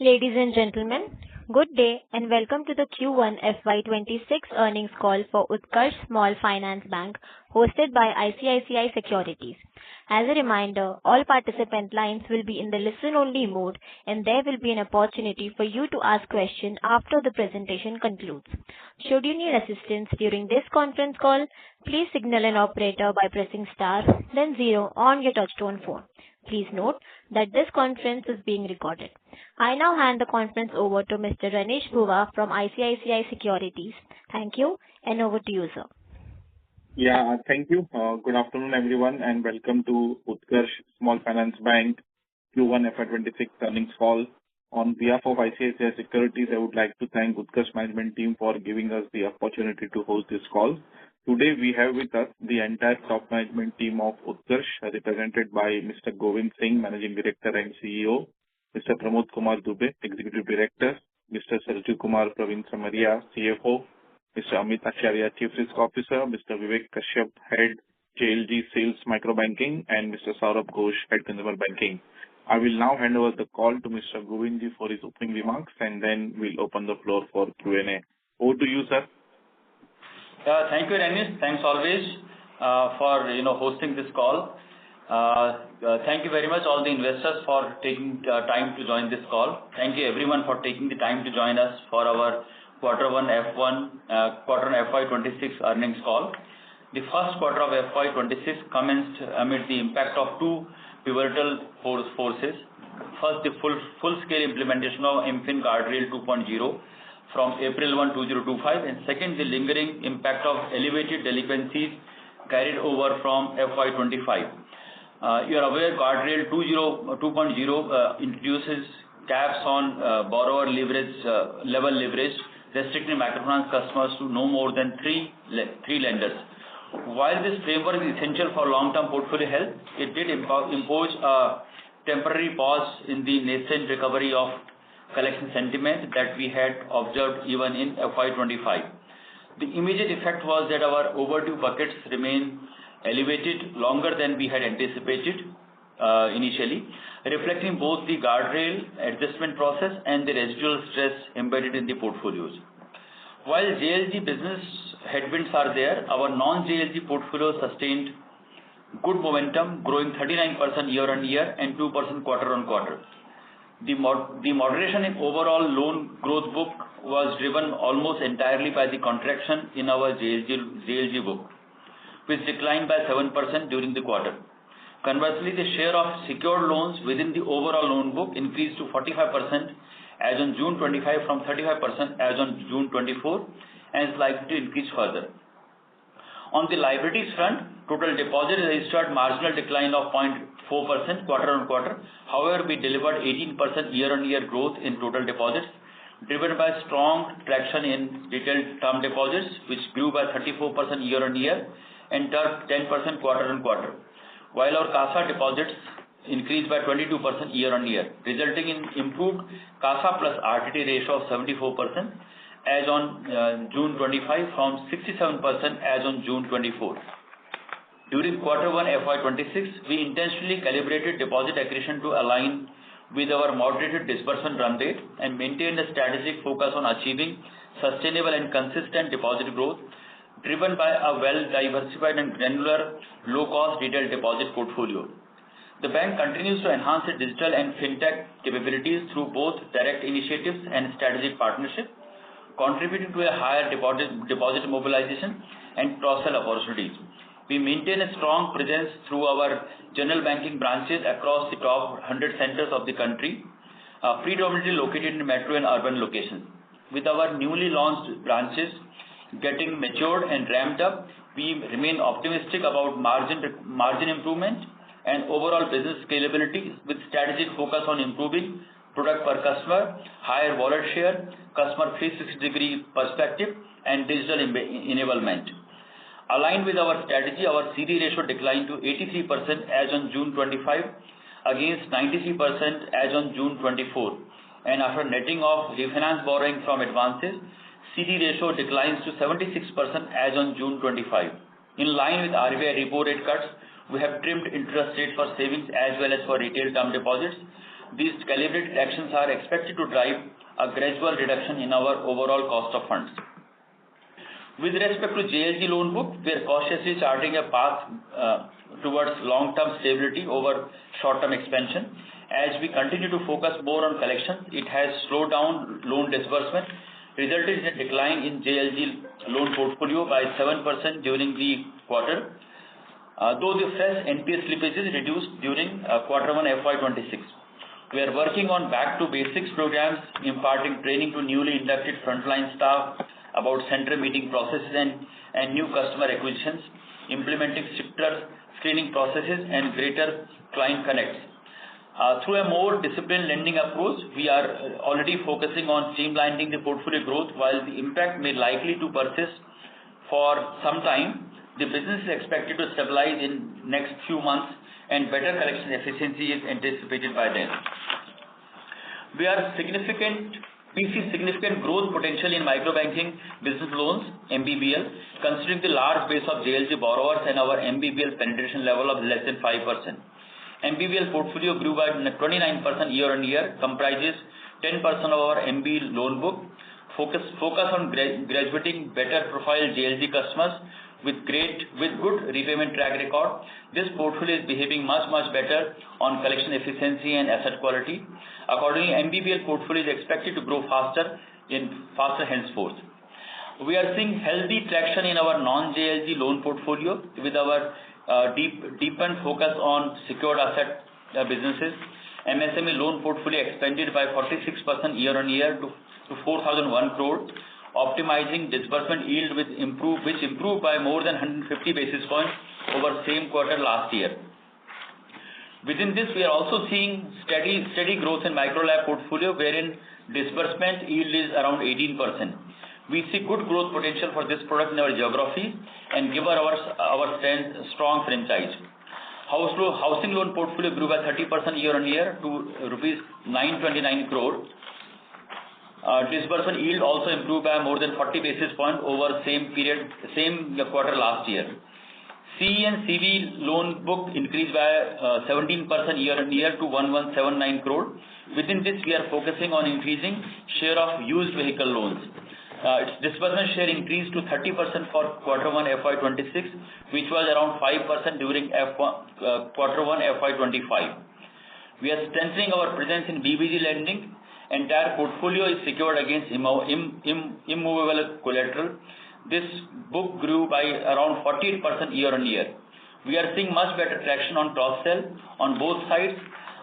Ladies and gentlemen, good day and welcome to the Q1 FY26 earnings call for Utkarsh Small Finance Bank hosted by ICICI Securities. As a reminder, all participant lines will be in the listen-only mode and there will be an opportunity for you to ask questions after the presentation concludes. Should you need assistance during this conference call, please signal an operator by pressing star, then zero on your touchtone phone. Please note that this conference is being recorded. I now hand the conference over to Mr. Ranish Bhuva from ICICI Securities. Thank you, and over to you, sir. Yeah, thank you. Good afternoon, everyone, and welcome to Utkarsh Small Finance Bank Q1 FY26 earnings call. On behalf of ICICI Securities, I would like to thank Utkarsh management team for giving us the opportunity to host this call. Today, we have with us the entire top management team of Utkarsh, represented by Mr. Govind Singh, Managing Director and CEO, Mr. Pramod Kumar Dubey, Executive Director, Mr. Sarju Kumar Praveen Samaria, CFO, Mr. Amit Acharya, Chief Risk Officer, Mr. Vivek Kashyap, Head JLG Sales Microbanking, and Mr. Saurabh Ghosh, Head Consumer Banking. I will now hand over the call to Mr. Govindji for his opening remarks, and then we'll open the floor for Q&A. Over to you, sir. Thank you, Ranish. Thanks always for hosting this call. Thank you very much all the investors for taking time to join this call. Thank you everyone for taking the time to join us for our quarter one FY26 earnings call. The first quarter of FY26 commenced amid the impact of two pivotal forces. First, the full-scale implementation of MFIN Guardrail 2.0 from April 1, 2025, and second, the lingering impact of elevated delinquencies carried over from FY25. You are aware Guardrail 2.0 introduces caps on borrower level leverage, restricting microfinance customers to no more than three lenders. While this framework is essential for long-term portfolio health, it did impose a temporary pause in the nascent recovery of collection sentiment that we had observed even in FY25. The immediate effect was that our overdue buckets remain elevated longer than we had anticipated initially, reflecting both the guardrail adjustment process and the residual stress embedded in the portfolios. While JLG business headwinds are there, our non-JLG portfolio sustained good momentum, growing 39% year-on-year and 2% quarter-on-quarter. The moderation in overall loan growth book was driven almost entirely by the contraction in our JLG book, which declined by 7% during the quarter. Conversely, the share of secured loans within the overall loan book increased to 45% as on June 25 from 35% as on June 24 and is likely to increase further. On the liabilities front, total deposits registered marginal decline of 0.4% quarter-on-quarter. However, we delivered 18% year-on-year growth in total deposits, driven by strong traction in retail term deposits, which grew by 34% year-on-year and 10% quarter-on-quarter, while our CASA deposits increased by 22% year-on-year, resulting in improved CASA plus RTD ratio of 74% as on June 25 from 67% as on June 24. During quarter 1 FY26, we intentionally calibrated deposit accretion to align with our moderated disbursement run rate and maintained a strategic focus on achieving sustainable and consistent deposit growth, driven by a well-diversified and granular low-cost retail deposit portfolio. The bank continues to enhance its digital and fintech capabilities through both direct initiatives and strategic partnership, contributing to a higher deposit mobilization and cross-sell opportunities. We maintain a strong presence through our general banking branches across the top 100 centers of the country, predominantly located in metro and urban locations. With our newly launched branches getting matured and ramped up, we remain optimistic about margin improvement and overall business scalability, with strategic focus on improving product per customer, higher wallet share, customer 360-degree perspective, and digital enablement. Aligned with our strategy, our CD ratio declined to 83% as on June 25 against 93% as on June 24. And after netting off refinance borrowing from advances, CD ratio declines to 76% as on June 25. In line with RBI repo rate cuts, we have trimmed interest rates for savings as well as for retail term deposits, These calibrated actions are expected to drive a gradual reduction in our overall cost of funds. With respect to JLG loan book, we are cautiously charting a path towards long-term stability over short-term expansion. As we continue to focus more on collections, it has slowed down loan disbursement, resulted in a decline in JLG loan portfolio by 7% during the quarter, though the fresh NPA slippages reduced during Q1 FY26. We are working on back-to-basics programs, imparting training to newly inducted frontline staff about center meeting processes and new customer acquisitions, implementing stricter screening processes and greater client connects. Through a more disciplined lending approach, we are already focusing on streamlining the portfolio growth. While the impact may likely to persist for some time, the business is expected to stabilize in next few months and better collection efficiency is anticipated by then. We see significant growth potential in microbanking business loans, MBBL, considering the large base of JLG borrowers and our MBBL penetration level of less than 5%. MBBL portfolio grew by 29% year-on-year, comprises 10% of our MB loan book. Focus on graduating better profile JLG customers with good repayment track record. This portfolio is behaving much better on collection efficiency and asset quality. Accordingly, MBBL portfolio is expected to grow faster henceforth. We are seeing healthy traction in our non-JLG loan portfolio with our deepened focus on secured asset businesses. MSME loan portfolio expanded by 46% year-on-year to 4,001 crore, optimizing disbursement yield which improved by more than 150 basis points over same quarter last year. Within this, we are also seeing steady growth in micro LAP portfolio, wherein disbursement yield is around 18%. We see good growth potential for this product in our geography and give our strong franchise. Housing loan portfolio grew by 30% year-on-year to rupees 929 crore. Disbursement yield also improved by more than 40 basis points over same quarter last year. CE and CV loan book increased by 17% year-on-year to 1179 crore. Within this, we are focusing on increasing share of used vehicle loans. Its disbursement share increased to 30% for Q1 FY26, which was around 5% during Q1 FY25. We are strengthening our presence in BBG lending. Entire portfolio is secured against immovable collateral. This book grew by around 48% year-on-year. We are seeing much better traction on cross-sell on both sides,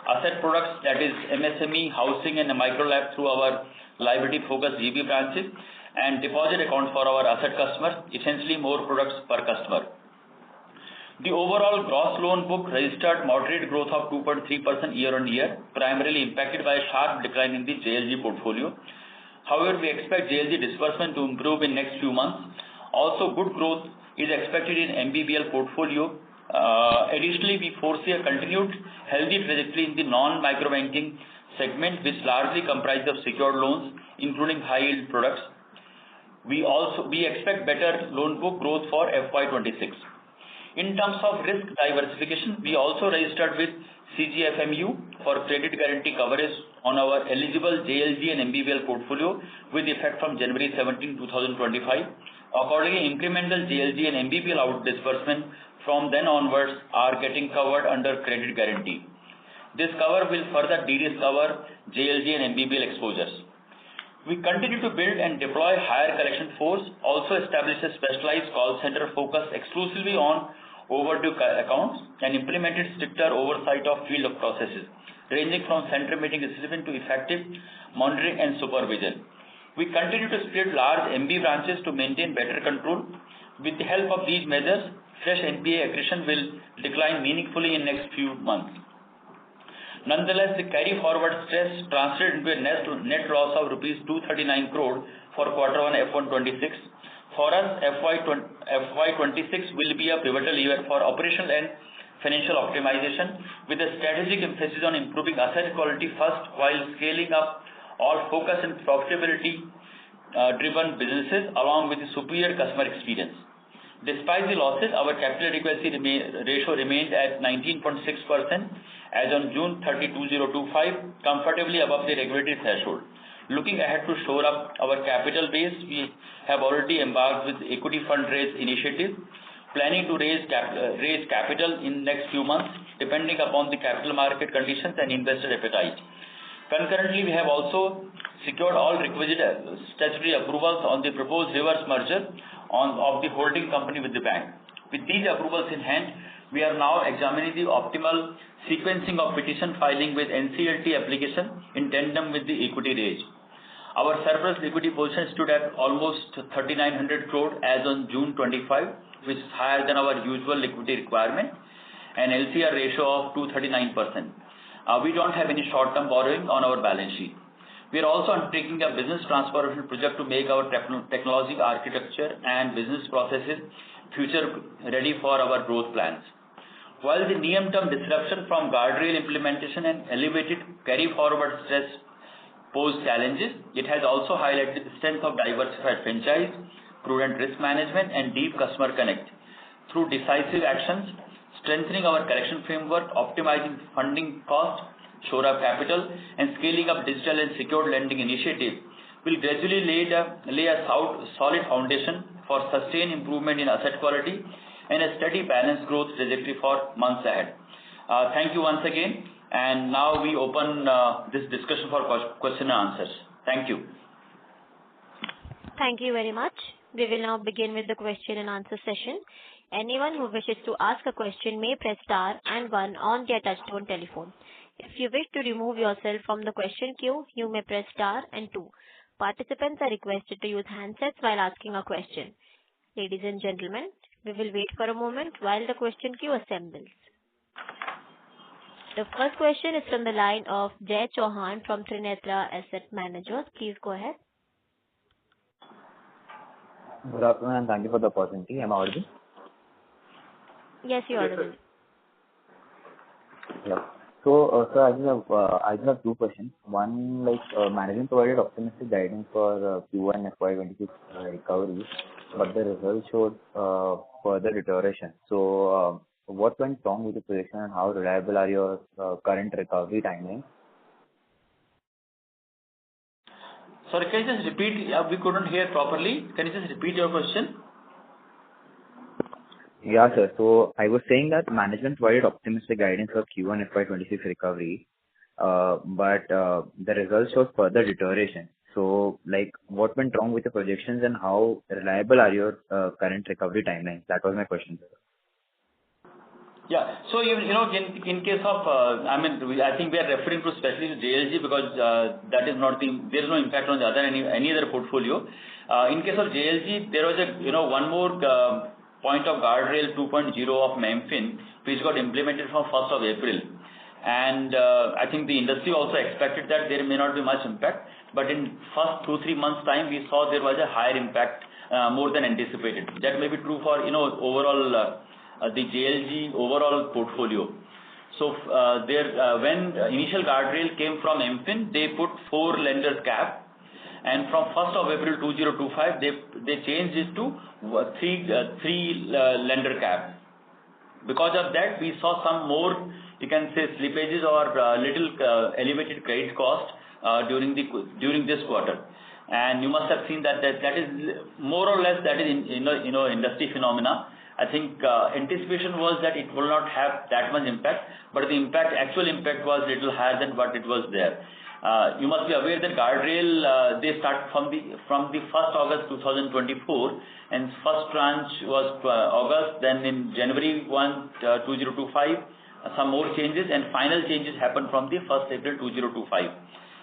asset products, that is MSME, housing and micro LAP through our liability-focused GB branches, and deposit accounts for our asset customers, essentially more products per customer. The overall gross loan book registered moderate growth of 2.3% year-on-year, primarily impacted by a sharp decline in the JLG portfolio. However, we expect JLG disbursement to improve in next few months. Also, good growth is expected in MBBL portfolio. Additionally, we foresee a continued healthy trajectory in the non-microbanking segment, which largely comprises of secured loans, including high-yield products. We expect better loan book growth for FY26. In terms of risk diversification, we also registered with CGFMU for credit guarantee coverage on our eligible JLG and MBBL portfolio with effect from January 17, 2025. Accordingly, incremental JLG and MBBL out disbursement from then onwards are getting covered under credit guarantee. This cover will further de-risk our JLG and MBBL exposures. We continue to build and deploy higher collection force, also establish a specialized call center focused exclusively on overdue accounts and implemented stricter oversight of field of processes, ranging from center meeting discipline to effective monitoring and supervision. We continue to spread large MB branches to maintain better control. With the help of these measures, fresh NPA accretion will decline meaningfully in next few months. Nonetheless, the carry forward stress translated into a net loss of rupees 239 crore for Q1 FY26. For us, FY26 will be a pivotal year for operational and financial optimization, with a strategic emphasis on improving asset quality first while scaling up all focus and profitability driven businesses along with the superior customer experience. Despite the losses, our capital adequacy ratio remained at 19.6% as on June 30, 2025, comfortably above the regulatory threshold. Looking ahead to shore up our capital base, we have already embarked with equity fundraise initiative, planning to raise capital in next few months, depending upon the capital market conditions and investor appetite. Concurrently, we have also secured all requisite statutory approvals on the proposed reverse merger of the holding company with the bank. With these approvals in hand, we are now examining the optimal sequencing of petition filing with NCLT application in tandem with the equity raise. Our surplus liquidity position stood at almost 3,900 crore as on June 25, which is higher than our usual liquidity requirement, and LCR ratio of 239%. We don't have any short-term borrowing on our balance sheet. We are also undertaking a business transformation project to make our technology architecture and business processes future ready for our growth plans. While the near-term disruption from guardrail implementation and elevated carry-forward stress pose challenges, it has also highlighted the strength of diversified franchise, prudent risk management, and deep customer connect. Through decisive actions, strengthening our collection framework, optimizing funding costs, shore up capital, and scaling up digital and secured lending initiatives will gradually lay a solid foundation for sustained improvement in asset quality and a steady balanced growth trajectory for months ahead. Thank you once again, and now we open this discussion for question and answers. Thank you. Thank you very much. We will now begin with the question and answer session. Anyone who wishes to ask a question may press star and one on their touchtone telephone. If you wish to remove yourself from the question queue, you may press star and two. Participants are requested to use handsets while asking a question. Ladies and gentlemen, we will wait for a moment while the question queue assembles. The first question is from the line of Jay Chauhan from Trinetra Asset Managers. Please go ahead. Good afternoon and thank you for the opportunity. Am I audible? Yes, you are audible. Yeah. So, sir, I just have two questions. One, management provided optimistic guidance for Q1 FY26 recovery, but the results showed further deterioration. So, what went wrong with the projection and how reliable are your current recovery timelines? Sorry, can you just repeat? We couldn't hear properly. Can you just repeat your question? Yeah, sir. So I was saying that management provided optimistic guidance for Q1 FY26 recovery, but the results showed further deterioration. So, what went wrong with the projections and how reliable are your current recovery timelines? That was my question, sir. Yeah. So, in case of, I think we are referring to especially to JLG because that is not there is no impact on the any other portfolio. In case of JLG, there was one more point of guardrail 2.0 of MFIN, which got implemented from 1st of April. And I think the industry also expected that there may not be much impact, but in first 2-3 months time, we saw there was a higher impact more than anticipated. That may be true for, overall, the JLG overall portfolio. So when initial guardrail came from MFIN, they put 4 lenders cap, and from 1st of April 2025, they changed it to 3 lender cap. Because of that, we saw some more, you can say, slippages or little elevated credit cost during this quarter. And you must have seen that is more or less that is industry phenomena. I think anticipation was that it will not have that much impact, but the actual impact was little higher than what it was there. You must be aware that guardrail they start from the 1st August 2024, and first tranche was August. Then in January 1, 2025, some more changes, and final changes happened from the 1st April 2025,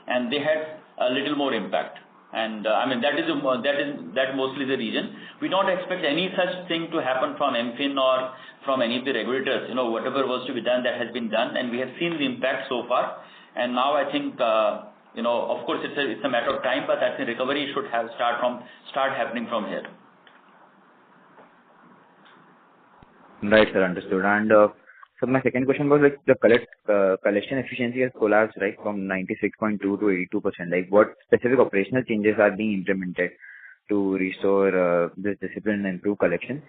and they had a little more impact. And that mostly the reason. We don't expect any such thing to happen from MFIN or from any of the regulators. Whatever was to be done, that has been done, and we have seen the impact so far. And now I think, of course, it's a matter of time, but I think recovery should start happening from here. Right, sir. Understood. And so my second question was the collection efficiency has collapsed from 96.2 to 82%. What specific operational changes are being implemented to restore this discipline and improve collection?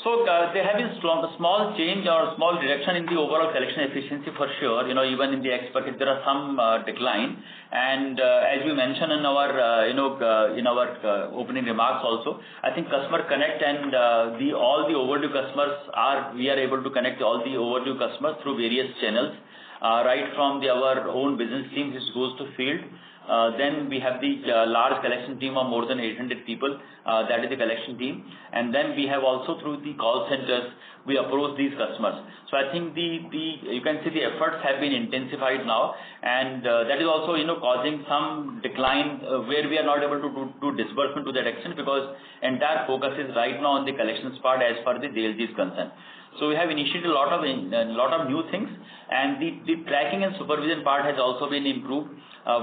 So there have been small change or small reduction in the overall collection efficiency for sure. Even in the X bucket there are some decline, and as we mentioned in our opening remarks also, I think customer connect and all the overdue customers we are able to connect all the overdue customers through various channels, right from our own business team which goes to field. Then we have the large collection team of more than 800 people, that is the collection team, and then we have also through the call centers we approach these customers. So I think you can see the efforts have been intensified now, and that is also causing some decline where we are not able to do disbursement to that extent, because entire focus is right now on the collections part as far as the JLG is concerned. So we have initiated a lot of new things, and the tracking and supervision part has also been improved.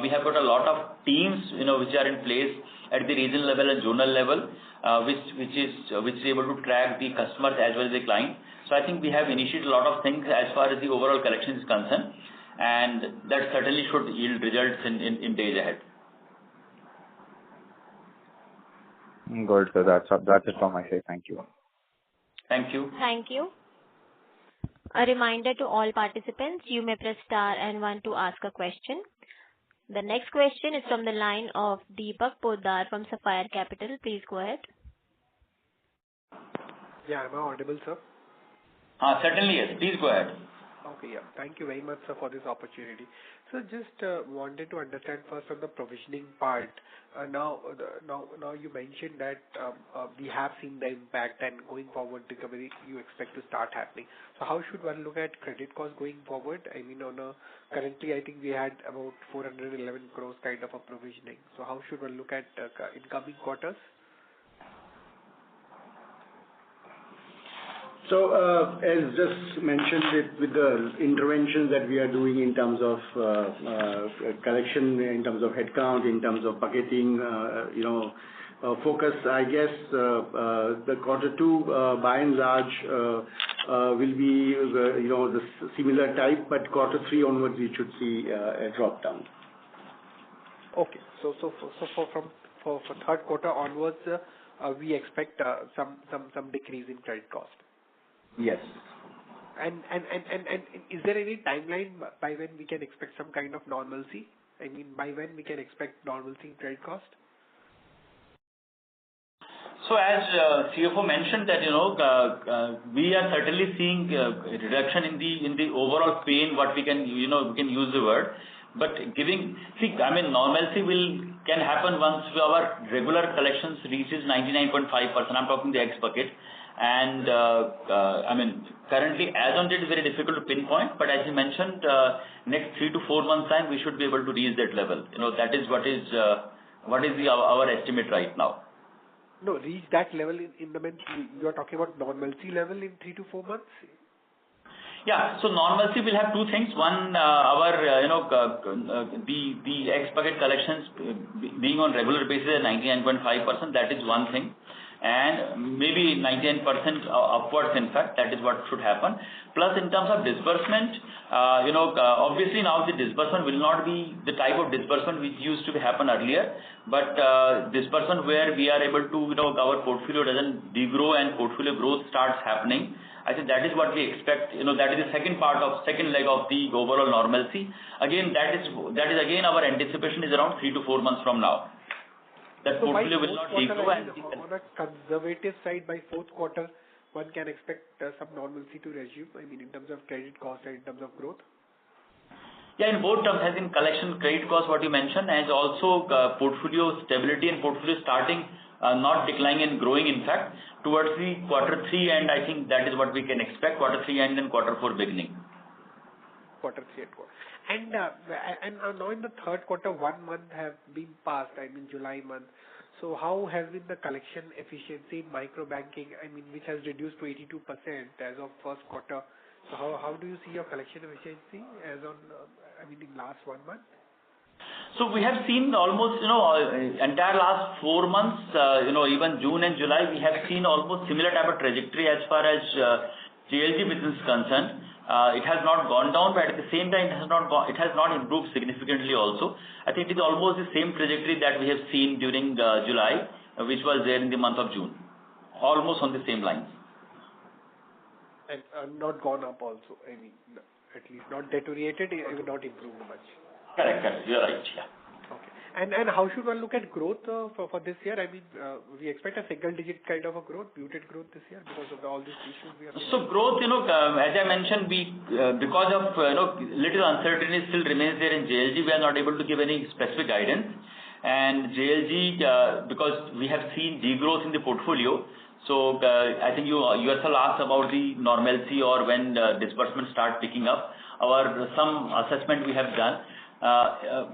We have got a lot of teams which are in place at the regional level and zonal level, which is able to track the customers as well as the client. So I think we have initiated a lot of things as far as the overall collection is concerned, and that certainly should yield results in days ahead. Good, so that's it from my side. Thank you. Thank you. Thank you. A reminder to all participants, you may press star and 1 to ask a question. The next question is from the line of Deepak Poddar from Sapphire Capital. Please go ahead. Yeah, am I audible, sir? Certainly, yes. Please go ahead. Okay, yeah. Thank you very much, sir, for this opportunity. So just wanted to understand first on the provisioning part. Now you mentioned that we have seen the impact, and going forward recovery you expect to start happening. So how should one look at credit cost going forward? I mean, currently I think we had about 411 crores kind of a provisioning. So how should one look at incoming quarters? So, as just mentioned, with the interventions that we are doing in terms of collection, in terms of headcount, in terms of bucketing, focus, I guess the quarter two by and large will be the similar type, but quarter three onwards we should see a drop down. Okay, so for third quarter onwards, we expect some decrease in credit cost. Yes. And is there any timeline by when we can expect some kind of normalcy? I mean, by when we can expect normalcy in credit cost? So as CFO mentioned that we are certainly seeing a reduction in the overall pain. What we can we can use the word, but normalcy can happen once our regular collections reaches 99.5%. I'm talking the X bucket. And currently as on date it's very difficult to pinpoint, but as you mentioned, next 3 to 4 months time we should be able to reach that level. That is what is our estimate right now. No, reach that level in the means you are talking about normalcy level in 3 to 4 months. Yeah, so normalcy will have two things. One, the X bucket collections being on regular basis at 99.5%. That is one thing. And maybe 99% upwards, in fact, that is what should happen. Plus, in terms of disbursement, obviously now the disbursement will not be the type of disbursement which used to happen earlier, but disbursement where we are able to, our portfolio doesn't degrow and portfolio growth starts happening. I think that is what we expect. That is the second leg of the overall normalcy. Again, that is again our anticipation is around 3 to 4 months from now. That So portfolio will not degrow. On a conservative side, by fourth quarter, one can expect some normalcy to resume. I mean, in terms of credit cost and in terms of growth. Yeah, in both terms, as in collection, credit cost, what you mentioned, and also portfolio stability and portfolio starting not declining and growing. In fact, towards the quarter three, and I think that is what we can expect. Quarter three and then quarter four beginning. Quarter three and quarter. And now in the third quarter, 1 month have been passed. I mean, July month. So how has been the collection efficiency in micro banking? I mean, which has reduced to 82% as of first quarter. So how do you see your collection efficiency as on in last 1 month? So we have seen almost entire last 4 months, even June and July, we have seen almost similar type of trajectory as far as JLG business is concerned. It has not gone down, but at the same time it has not improved significantly also. I think it is almost the same trajectory that we have seen during July, which was there in the month of June. Almost on the same lines. And not gone up also. I mean, at least not deteriorated, even not improved much. Correct. You're right. Yeah. Okay. And how should one look at growth for this year? I mean, we expect a single-digit kind of a growth, muted growth this year because of all these issues we have. So growth, as I mentioned, we because of little uncertainty still remains there in JLG, we are not able to give any specific guidance. And JLG, because we have seen degrowth in the portfolio, so I think you yourself asked about the normalcy or when disbursements start picking up. Some assessment we have done.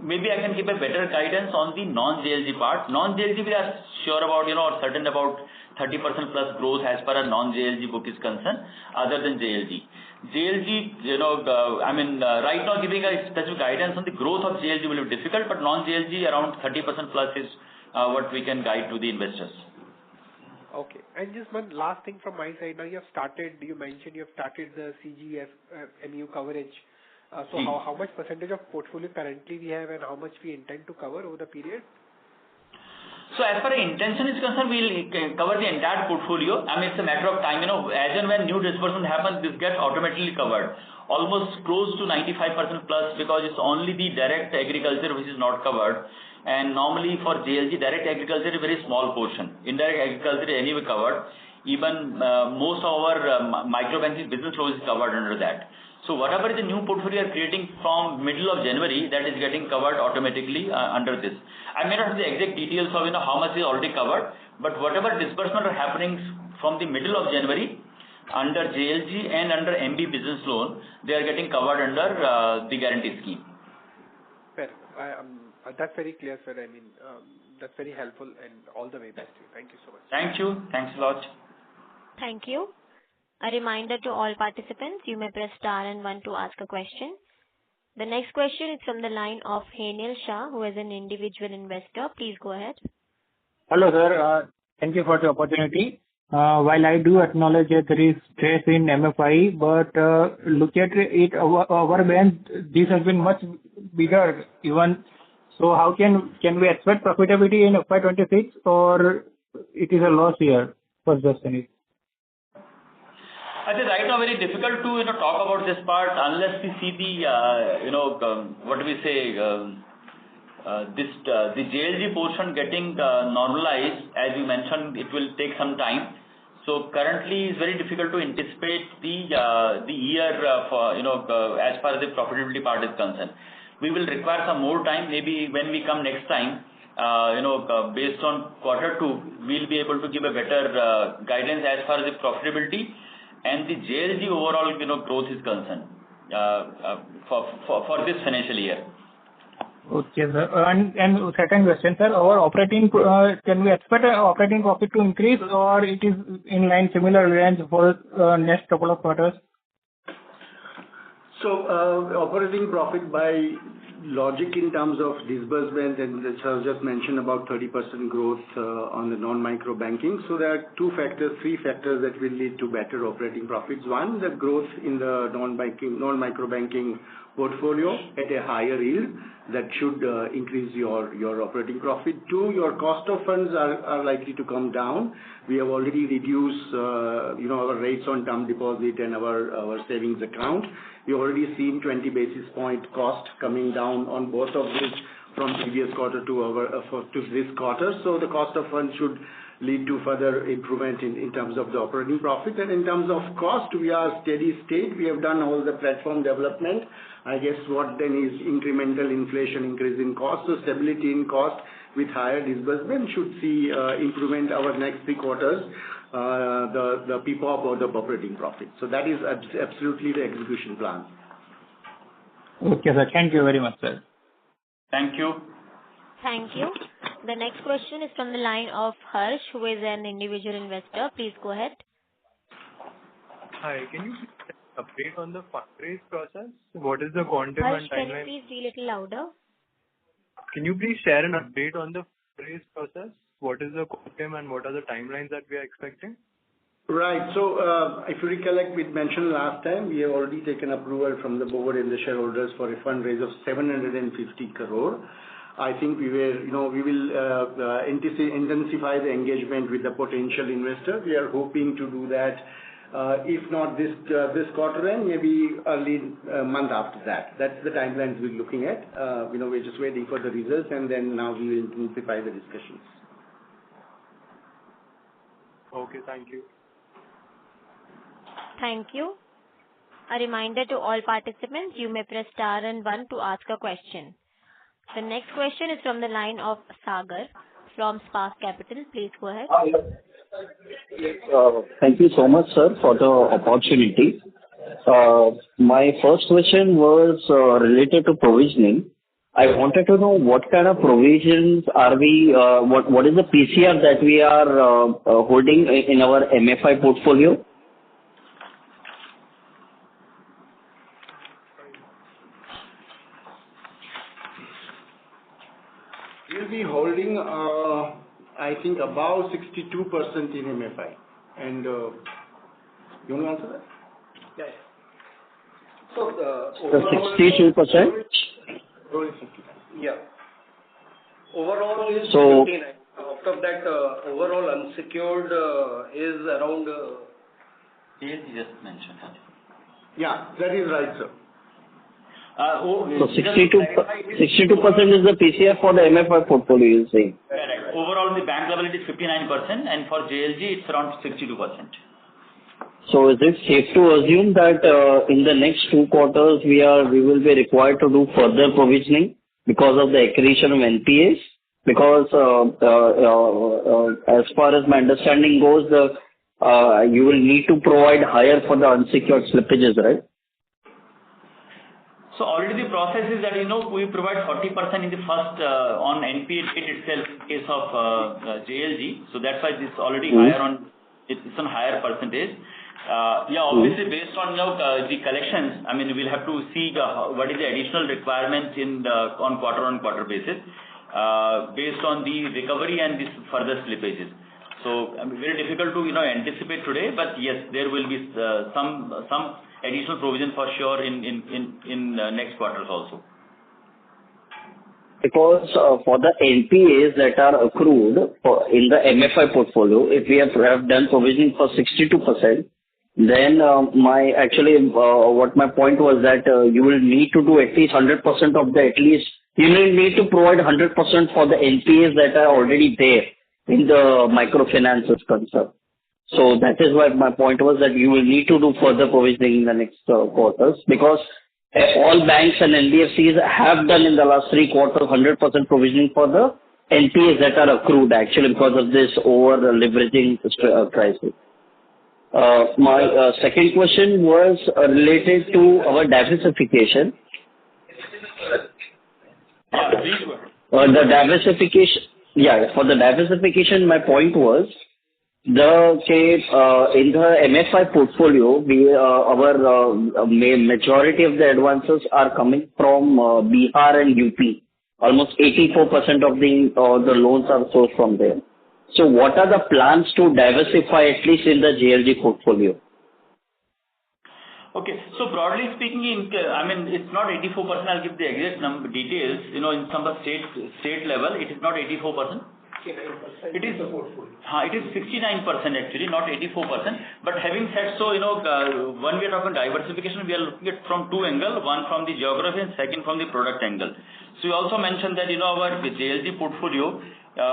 Maybe I can give a better guidance on the non-JLG part. Non-JLG we are sure about, or certain about 30% plus growth as far as non-JLG book is concerned, other than JLG. JLG, right now giving a specific guidance on the growth of JLG will be difficult, but non-JLG around 30% plus is what we can guide to the investors. Okay. And just one last thing from my side. Now you mentioned you have started the CGFMU coverage. So how much percentage of portfolio currently we have and how much we intend to cover over the period? So as far as intention is concerned, we'll cover the entire portfolio. I mean, it's a matter of time. As and when new disbursement happens, this gets automatically covered. Almost close to 95% plus because it's only the direct agriculture which is not covered. And normally for JLG, direct agriculture is a very small portion. Indirect agriculture is anyway covered. Even most of our microbanking business loans is covered under that. So whatever is the new portfolio we are creating from middle of January, that is getting covered automatically under this. I may not have the exact details of how much is already covered, but whatever disbursement are happening from the middle of January under JLG and under MB business loan, they are getting covered under the guarantee scheme. Fair. That's very clear, sir. I mean, that's very helpful and all the way best to you. Thank you so much. Thank you. Thanks a lot. Thank you. A reminder to all participants, you may press star and 1 to ask a question. The next question is from the line of Henil Shah, who is an individual investor. Please go ahead. Hello, sir. Thank you for the opportunity. While I do acknowledge that there is stress in MFI, but look at it, our bank, this has been much bigger even. So how can we expect profitability in FY26 or it is a loss year? First question is. I think right now very difficult to talk about this part unless we see the the JLG portion getting normalized. As you mentioned, it will take some time. So currently it's very difficult to anticipate the year for as far as the profitability part is concerned. We will require some more time. Maybe when we come next time, based on Q2, we'll be able to give a better guidance as far as the profitability and the JLG overall growth is concerned for this financial year. Okay, sir. And second question, sir, our operating can we expect operating profit to increase or it is in line similar range for next couple of quarters? So operating profit by logic in terms of disbursement, and as I just mentioned about 30% growth on the non-micro banking. So there are three factors that will lead to better operating profits. One, the growth in the non-micro banking portfolio at a higher yield that should increase your operating profit. Two, your cost of funds are likely to come down. We have already reduced our rates on term deposit and our savings account. We already seen 20 basis point cost coming down on both of these from previous quarter to this quarter. So the cost of funds should lead to further improvement in terms of the operating profit. And in terms of cost, we are steady state. We have done all the platform development. I guess what then is incremental inflation increase in cost. So stability in cost with higher disbursement should see improvement over next 3 quarters, the PPOP or the operating profit. So that is absolutely the execution plan. Okay, sir. Thank you very much, sir. Thank you. Thank you. The next question is from the line of Harsh, who is an individual investor. Please go ahead. Hi, can you please update on the fundraise process? What is the quantum Harsh, and can you timeline? please be a little louder? Can you please share an update on the fundraise process? What is the quantum and what are the timelines that we are expecting? Right. So if you recollect, we mentioned last time, we have already taken approval from the board and the shareholders for a fundraise of 750 crore. I think we will intensify the engagement with the potential investor. We are hoping to do that If not this quarter end, maybe early month after that. That's the timelines we're looking at. We're just waiting for the results, and then now we will intensify the discussions. Okay, thank you. Thank you. A reminder to all participants, you may press star and 1 to ask a question. The next question is from the line of Sagar from Spark Capital. Please go ahead. Thank you so much, sir, for the opportunity. My first question was related to provisioning. I wanted to know what kind of provisions are we, what is the PCR that we are holding in our MFI portfolio? We'll be holding, I think, about 62% in MFI. And you want to answer that? Yeah. So 62%? Yeah. Overall is So 59. Out of that, overall unsecured is around. Yes, you just mentioned. Yeah, that is right, sir. so 62% is the PCR for the MFI portfolio, you say? Correct. Overall, the bank level it is 59%, and for JLG it's around 62%. So is it safe to assume that in the next 2 quarters we will be required to do further provisioning because of the accretion of NPAs? Because as far as my understanding goes, you will need to provide higher for the unsecured slippages, right? So already the process is that we provide 40% in the first on NPA itself in case of JLG. So that's why it's already higher on. It's on higher percentage. Obviously based on the collections, I mean we'll have to see what is the additional requirement on quarter basis based on the recovery and this further slippages. So very difficult to anticipate today, but yes, there will be some additional provision for sure in next quarters also. Because for the NPAs that are accrued in the MFI portfolio, if we have done provisioning for 62%, then what my point was that you will need to do at least 100% of you will need to provide 100% for the NPAs that are already there in the microfinances concern. So that is why my point was that you will need to do further provisioning in the next quarters, because all banks and NBFCs have done in the last 3 quarters 100% provisioning for the NPAs that are accrued actually because of this over-leveraging crisis. My second question was related to our diversification. Please go ahead. For the diversification, my point was in the MFI portfolio, our majority of the advances are coming from Bihar and UP. Almost 84% of the loans are sourced from there. So what are the plans to diversify at least in the JLG portfolio? Okay, so broadly speaking, I mean it's not 84%. I'll give the exact details. In some of state level, it is not 84%. It is 69% actually, not 84%. But having said so, when we are talking diversification, we are looking at from 2 angles, one from the geography and second from the product angle. So you also mentioned that our JLG portfolio,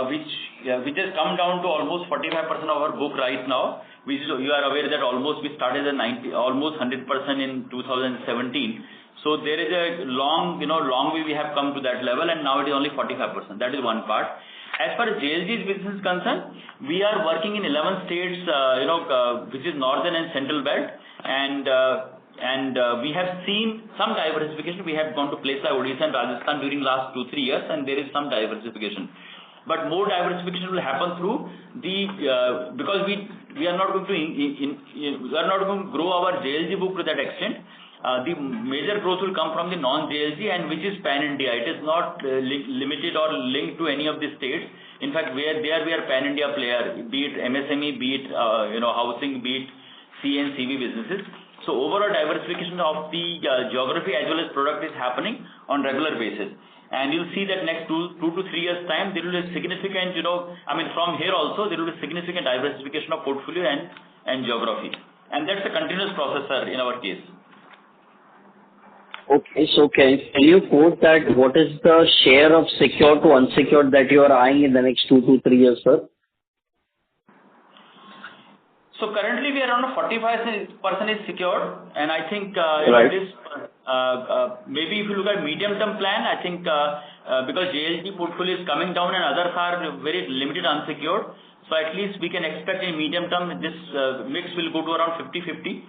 which has come down to almost 45% of our book right now, which you are aware that almost we started at almost 100% in 2017. So there is a long way we have come to that level, and now it is only 45%. That is one part. As far as JLG's business is concerned, we are working in 11 states, which is northern and central belt, and we have seen some diversification. We have gone to places like Odisha and Rajasthan during last 2-3 years, and there is some diversification. But more diversification will happen through because we are not going to grow our JLG book to that extent. The major growth will come from the non-JLG, and which is pan-India. It is not limited or linked to any of the states. In fact, we are pan-India player, be it MSME, be it housing, be it C and CV businesses. So overall diversification of the geography as well as product is happening on regular basis. And you'll see that next 2 to 3 years time, there will be significant, from here also, there will be significant diversification of portfolio and geography. And that's a continuous process, sir, in our case. Okay. So can you quote that what is the share of secured to unsecured that you are eyeing in the next 2 to 3 years, sir? So currently we are around 45% is secured, and I think Right. this maybe if you look at medium-term plan, I think because JLG portfolio is coming down and others are very limited unsecured, so at least we can expect in medium term this mix will go to around 50-50.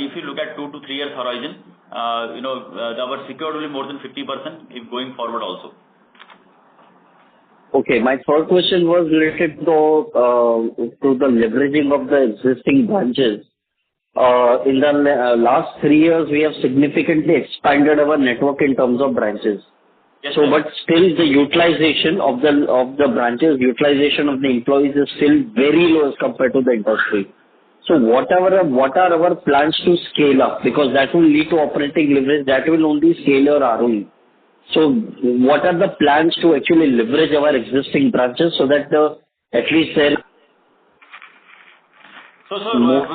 If you look at 2 to 3 years horizon, our secured will be more than 50% if going forward also. Okay. My third question was related to the leveraging of the existing branches. In the last 3 years, we have significantly expanded our network in terms of branches. Yes, So, sir. but still the utilization of the branches, utilization of the employees is still very low as compared to the industry. So what are our plans to scale up? Because that will lead to operating leverage, that will only scale your ROE. So what are the plans to actually leverage our existing branches so that at least there So,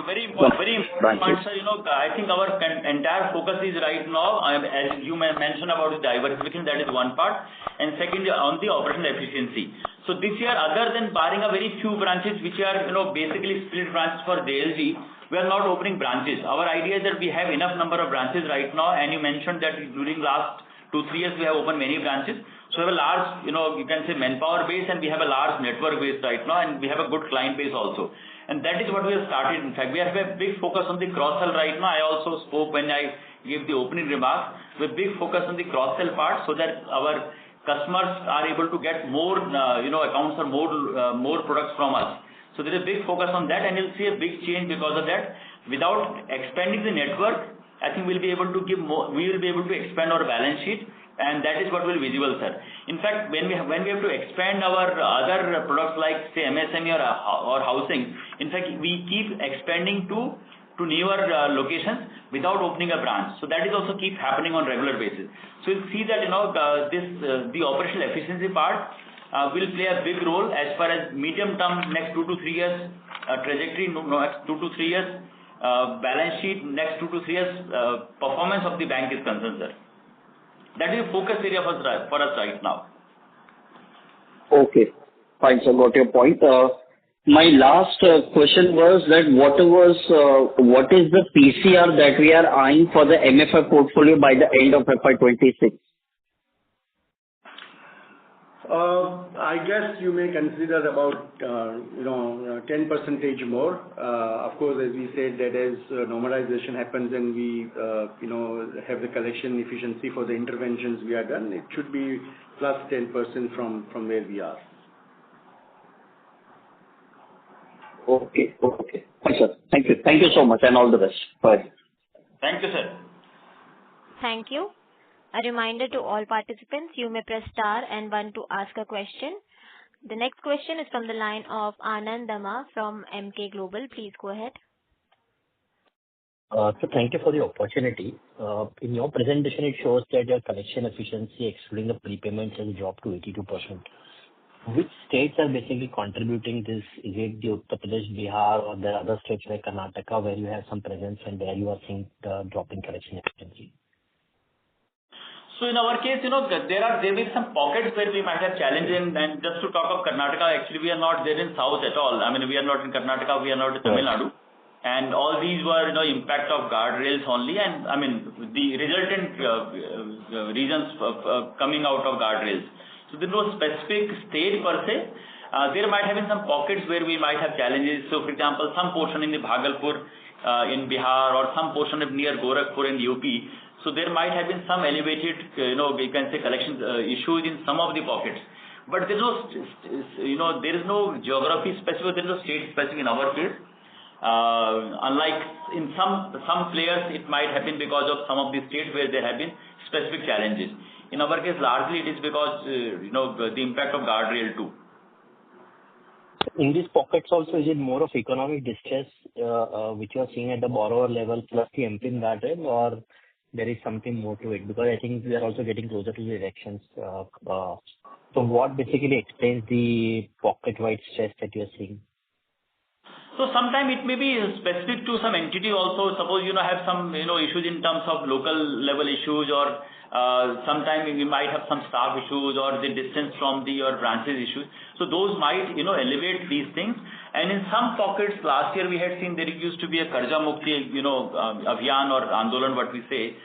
very important point, sir. I think our entire focus is right now, as you mentioned about the diversification, that is one part, and second on the operational efficiency. So this year, other than barring a very few branches which are basically split branches for JLG, we are not opening branches. Our idea is that we have enough number of branches right now, and you mentioned that during last 2-3 years we have opened many branches. So we have a large, you can say manpower base, and we have a large network base right now, and we have a good client base also. And that is what we have started. In fact, we have a big focus on the cross-sell right now. I also spoke when I gave the opening remarks with big focus on the cross-sell part so that our customers are able to get more, accounts or more products from us. So there is a big focus on that, and you'll see a big change because of that. Without expanding the network, I think we'll be able to give more. We will be able to expand our balance sheet, and that is what will be visible, sir. In fact, when we have to expand our other products like say MSME or housing, in fact we keep expanding to newer locations without opening a branch. So that is also keep happening on regular basis. So you'll see that the operational efficiency part will play a big role as far as medium term next 2 to 3 years trajectory, next 2 to 3 years balance sheet, next 2 to 3 years performance of the bank is concerned, sir. That is a focus area for us right now. Okay. Fine, sir. Got your point. My last question was that what is the PCR that we are eyeing for the MFI portfolio by the end of FY26? I guess you may consider about 10% more. Of course, as we said, that as normalization happens and we have the collection efficiency for the interventions we are done, it should be plus 10% from where we are. Okay. Fine, sir. Thank you so much, and all the best. Bye. Thank you, sir. Thank you. A reminder to all participants, you may press star and 1 to ask a question. The next question is from the line of Anand Dama from MK Global. Please go ahead. So thank you for the opportunity. In your presentation, it shows that your collection efficiency, excluding the prepayments, has dropped to 82%. Which states are basically contributing this? Is it the Uttar Pradesh, Bihar, or the other states like Karnataka where you have some presence and where you are seeing the drop in collection efficiency? So in our case, there will be some pockets where we might have challenges. And just to talk of Karnataka, actually we are not there in South at all. I mean, we are not in Karnataka, we are not in Tamil Nadu. And all these were, impact of guardrails only. And I mean, the resultant reasons coming out of guardrails. So there was no specific state per se. There might have been some pockets where we might have challenges. So for example, some portion in the Bhagalpur in Bihar or some portion of near Gorakhpur in UP. So there might have been some elevated, we can say collection issues in some of the pockets. But there is no geography specific, there is no state specific in our case. Unlike in some players, it might have been because of some of the states where there have been specific challenges. In our case, largely it is because, the impact of guardrail too. In these pockets also, is it more of economic distress which you are seeing at the borrower level plus the MPIN guardrail, or there is something more to it? Because I think we are also getting closer to the elections. So what basically explains the pocket-wide stress that you are seeing? So sometime it may be specific to some entity also. Suppose have some issues in terms of local level issues, or sometime we might have some staff issues or the distance from your branches issues. So those might elevate these things. And in some pockets last year we had seen there used to be a Karja Mukti Abhiyan or Andolan, what we say.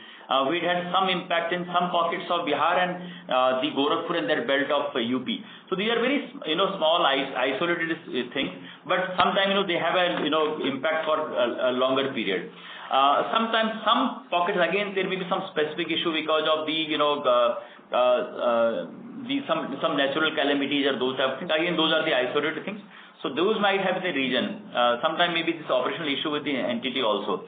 We had some impact in some pockets of Bihar and the Gorakhpur and that belt of UP. So these are very small isolated things, but sometimes they have a impact for a longer period. Sometimes some pockets again there may be some specific issue because of the some natural calamities or those type of things. Again, those are the isolated things. So those might have the region. Sometimes maybe this operational issue with the entity also.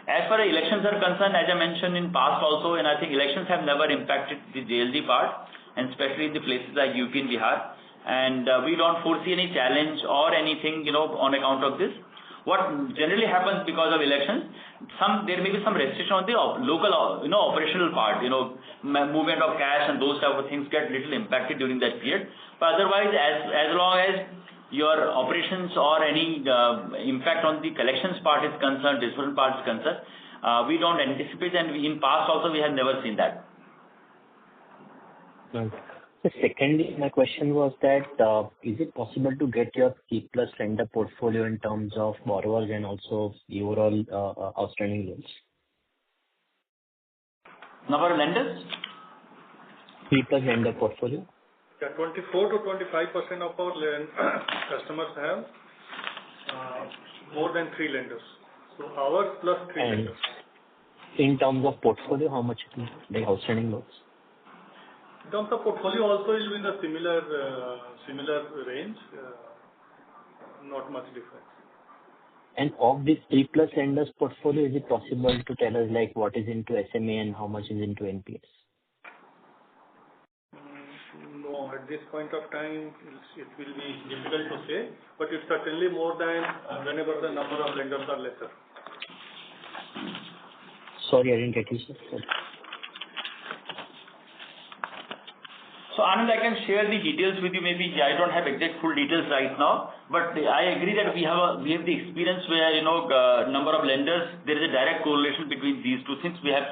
As far as elections are concerned, as I mentioned in past also, and I think elections have never impacted the JLG part, and especially in the places like UP and Bihar. And we don't foresee any challenge or anything, on account of this. What generally happens because of elections, there may be some restriction on the local, operational part, movement of cash and those type of things get little impacted during that period. But otherwise, as long as your operations or any impact on the collections part is concerned, disbursement part is concerned, we don't anticipate, and in past also we have never seen that. Right. So secondly, my question was that is it possible to get your C plus lender portfolio in terms of borrowers and also the overall outstanding loans? Number of lenders? C plus lender portfolio. Yeah, 24 to 25% of our customers have more than 3 lenders. So ours plus 3 and lenders. In terms of portfolio, how much is the outstanding loans? In terms of portfolio also is in the similar range, not much difference. And of this 3 plus lenders portfolio, is it possible to tell us like what is into SMA and how much is into NPS? No, at this point of time, it will be difficult to say, but it's certainly more than whenever the number of lenders are lesser. Sorry, I didn't get you, sir. So Anand, I can share the details with you. Maybe I don't have exact full details right now, but I agree that we have the experience where number of lenders, there is a direct correlation between these two things. We have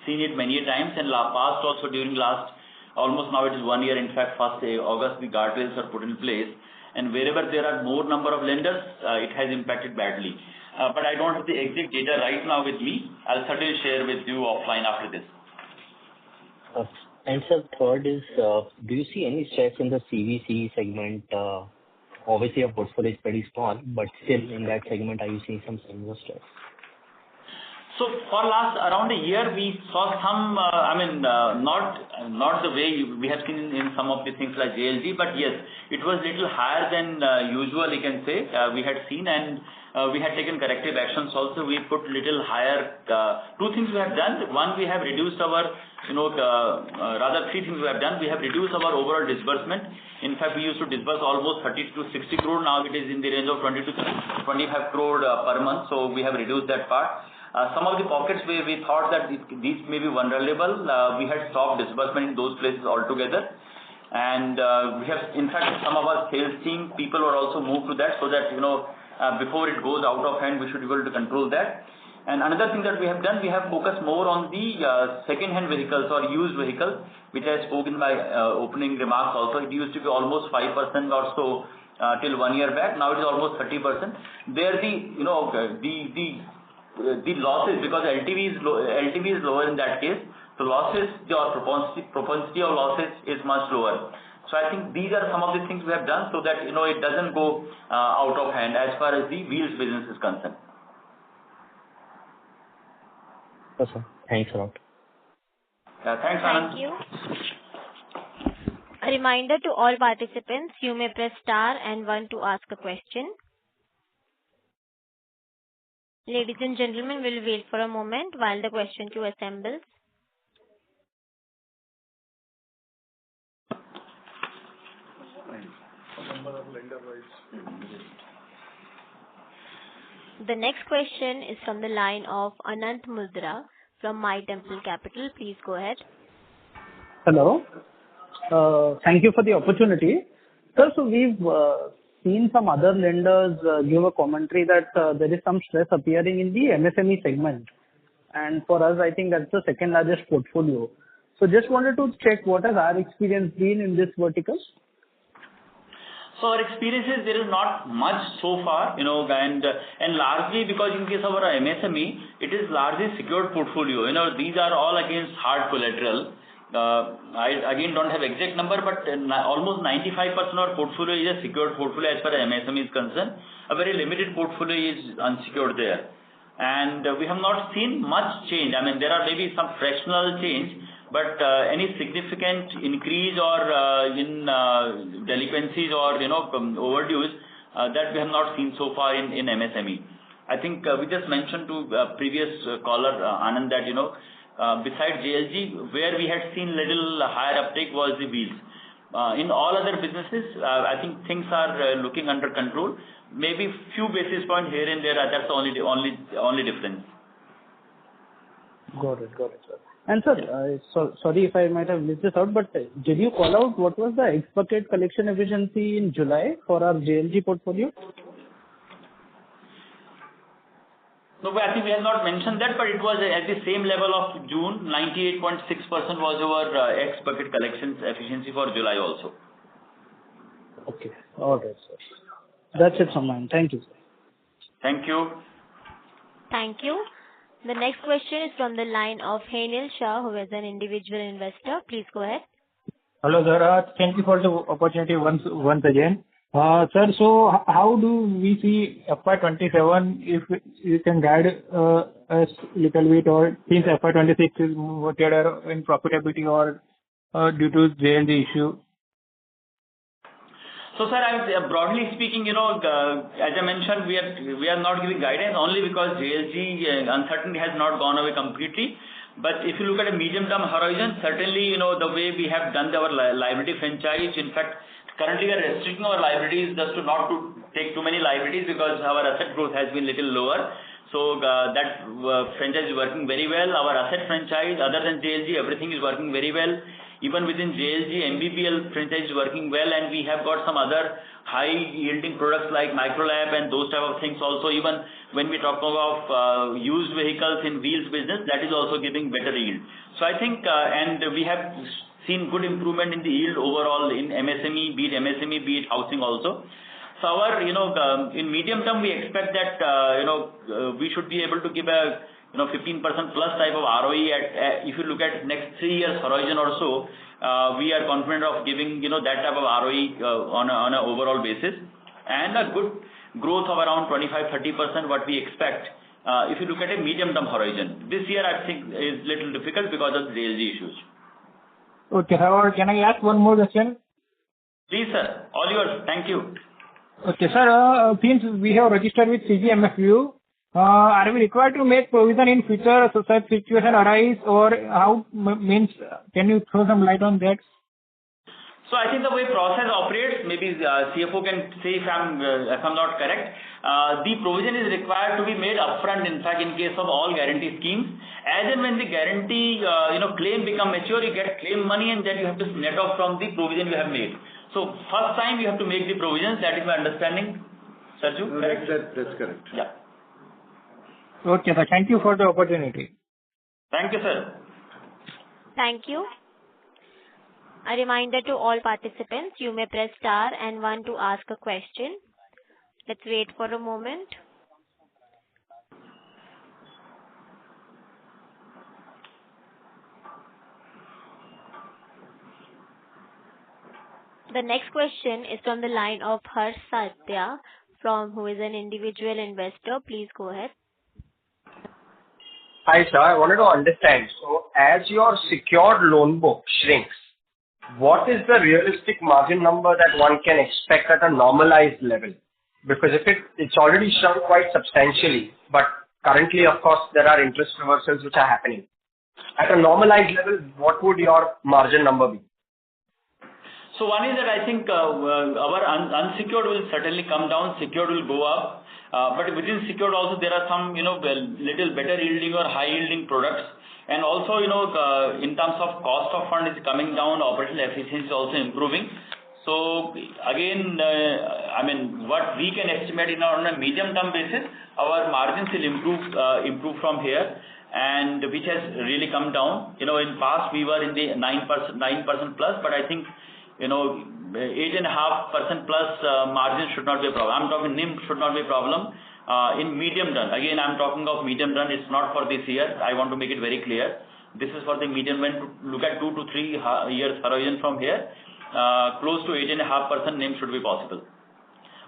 seen it many times, and past also during last almost now it is 1 year. In fact, 1st August the guardrails are put in place, and wherever there are more number of lenders, it has impacted badly. But I don't have the exact data right now with me. I'll certainly share with you offline after this. And sir, third is, do you see any stress in the CVC segment? Obviously, your portfolio is pretty small, but still in that segment, are you seeing some signs of stress? So for last around a year, we saw some, not the way we have seen in some of the things like JLG, but yes, it was little higher than usual, you can say, we had seen, and we had taken corrective actions also. We put little higher, two things we have done. One, we have reduced our, rather 3 things we have done. We have reduced our overall disbursement. In fact, we used to disburse almost 30 to 60 crore. Now it is in the range of 20 to 25 crore per month. So we have reduced that part. Some of the pockets where we thought that these may be vulnerable, we had stopped disbursement in those places altogether. And we have, in fact, some of our sales team people were also moved to that, so that before it goes out of hand, we should be able to control that. And another thing that we have done, we have focused more on the second-hand vehicles or used vehicles, which I spoke in my opening remarks also. It used to be almost 5% or so till 1 year back. Now it is almost 30%. There the losses, because LTV is lower in that case, so losses, or propensity of losses is much lower. So I think these are some of the things we have done so that it doesn't go out of hand as far as the wheels business is concerned. Yes, sir. Thanks a lot. Thanks, Anand. Thank you. A reminder to all participants, you may press star and 1 to ask a question. Ladies and gentlemen, we'll wait for a moment while the question queue assembles. The next question is from the line of Anant Mudra from My Temple Capital. Please go ahead. Hello. Thank you for the opportunity. Sir, so we've seen some other lenders give a commentary that there is some stress appearing in the MSME segment. And for us, I think that's the second largest portfolio. So just wanted to check what has our experience been in this vertical? So our experience is there is not much so far, and largely because in case of our MSME, it is largely secured portfolio. These are all against hard collateral. I again don't have exact number, but almost 95% of our portfolio is a secured portfolio as far as MSME is concerned. A very limited portfolio is unsecured there. And we have not seen much change. I mean, there are maybe some fractional change, but any significant increase or in delinquencies or overdues that we have not seen so far in MSME. I think we just mentioned to previous caller Anand that besides JLG, where we had seen little higher uptake was the wheels. In all other businesses, I think things are looking under control. Maybe few basis points here and there. That's the only difference. Got it, sir. And sir, sorry if I might have missed this out, but did you call out what was the X-bucket collection efficiency in July for our JLG portfolio? No, I think we have not mentioned that, but it was at the same level of June. 98.6% was our X-bucket collections efficiency for July also. Okay, all right, sir. That's it from mine. Thank you, sir. Thank you. Thank you. The next question is from the line of Henil Shah, who is an individual investor. Please go ahead. Hello, sir. Thank you for the opportunity once again. Sir, so how do we see FY27, if you can guide us little bit, or since FY26 is whatever in profitability or due to JLG issue? So, sir, broadly speaking, as I mentioned, we are not giving guidance only because JLG uncertainty has not gone away completely. But if you look at a medium-term horizon, certainly, the way we have done our liability franchise, in fact, currently we are restricting our liabilities just to not to take too many liabilities because our asset growth has been little lower. So that franchise is working very well. Our asset franchise, other than JLG, everything is working very well. Even within JLG, MBBL franchise is working well, and we have got some other high-yielding products like microlab and those type of things also. Even when we talk of used vehicles in wheels business, that is also giving better yield. So I think, and we have seen good improvement in the yield overall in MSME, be it housing also. So our, in medium term, we expect that, we should be able to give a 15% plus type of ROE if you look at next 3 years horizon or so, we are confident of giving, that type of ROE on an overall basis, and a good growth of around 25-30% what we expect if you look at a medium term horizon. This year I think is little difficult because of the JLG issues. Okay, however, can I ask one more question? Please, sir. All yours. Thank you. Okay, sir. Since we have registered with CGMFU, are we required to make provision in future so such situation arise, or how means? Can you throw some light on that? So I think the way process operates, maybe CFO can say if I'm not correct. The provision is required to be made upfront. In fact, in case of all guarantee schemes, as and when the guarantee claim become mature, you get claim money, and then you have to net off from the provision you have made. So first time you have to make the provisions. That is my understanding. Sarju? That's correct. Yeah. Okay, sir. Thank you for the opportunity. Thank you, sir. Thank you. A reminder to all participants, you may press star and 1 to ask a question. Let's wait for a moment. The next question is from the line of Harsh Satya, who is an individual investor. Please go ahead. Hi, sir. I wanted to understand. So, as your secured loan book shrinks, what is the realistic margin number that one can expect at a normalized level? Because if it's already shrunk quite substantially, but currently, of course, there are interest reversals which are happening. At a normalized level, what would your margin number be? So one is that I think our unsecured will certainly come down, secured will go up. But within secured also there are some, little better yielding or high yielding products. And also, in terms of cost of fund is coming down, operational efficiency is also improving. So again, what we can estimate on a medium-term basis, our margins will improve from here, and which has really come down. In past we were in the 9% plus, but I think 8.5% plus margin should not be a problem. I'm talking NIM should not be a problem. In medium run, again I'm talking of medium run. It's not for this year. I want to make it very clear. This is for the medium run. To look at 2 to 3 years horizon from here. Close to 8.5% NIM should be possible.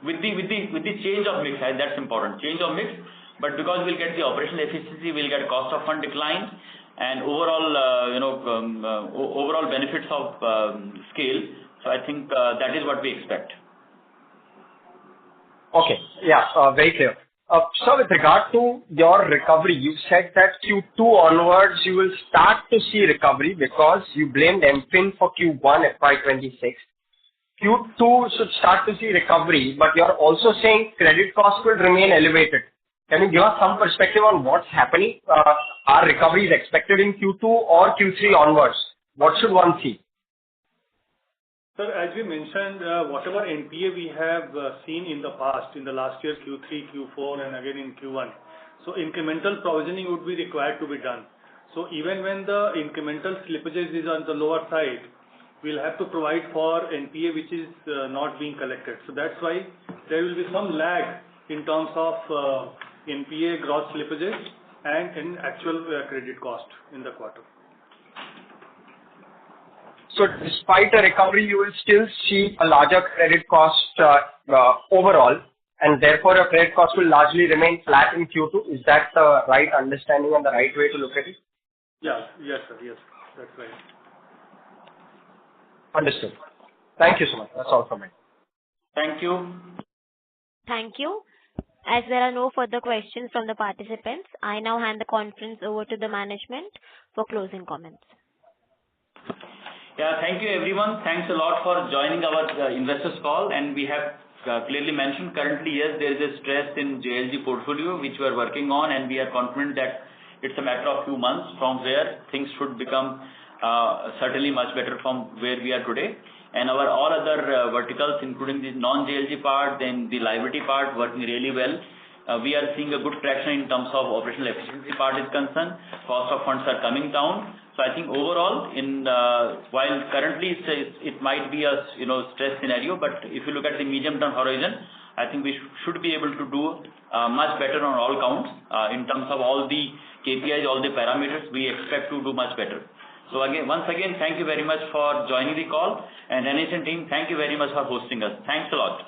With the change of mix, that's important. Change of mix, but because we'll get the operational efficiency, we'll get cost of fund decline, and overall overall benefits of scale. So I think that is what we expect. Okay, yeah, very clear. So with regard to your recovery, you said that Q2 onwards you will start to see recovery because you blamed MFIN for Q1 FY26. Q2 should start to see recovery, but you're also saying credit costs will remain elevated. Can you give us some perspective on what's happening? Are recoveries expected in Q2 or Q3 onwards? What should one see? Sir, as we mentioned, whatever NPA we have seen in the past, in the last year, Q3, Q4, and again in Q1. So incremental provisioning would be required to be done. So even when the incremental slippages is on the lower side, we'll have to provide for NPA which is not being collected. So that's why there will be some lag in terms of NPA gross slippages and in actual credit cost in the quarter. So despite a recovery, you will still see a larger credit cost overall, and therefore your credit cost will largely remain flat in Q2. Is that the right understanding and the right way to look at it? Yeah, yes, sir. Yes, that's right. Understood. Thank you so much. That's all from me. Thank you. Thank you. As there are no further questions from the participants, I now hand the conference over to the management for closing comments. Yeah, thank you everyone. Thanks a lot for joining our investors call, and we have clearly mentioned currently, yes, there is a stress in JLG portfolio which we are working on, and we are confident that it's a matter of few months from where things should become certainly much better from where we are today. And our all other verticals, including the non-JLG part, then the liability part, working really well. We are seeing a good traction in terms of operational efficiency part is concerned. Cost of funds are coming down. So I think overall, while currently it might be a stress scenario, but if you look at the medium-term horizon, I think we should be able to do much better on all counts in terms of all the KPIs, all the parameters. We expect to do much better. So once again, thank you very much for joining the call, and NHN team, thank you very much for hosting us. Thanks a lot.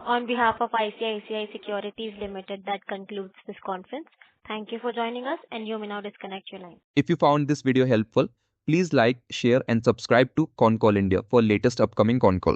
On behalf of ICICI Securities Limited, that concludes this conference. Thank you for joining us, and you may now disconnect your line. If you found this video helpful, please like, share and subscribe to Concall India for latest upcoming Concall.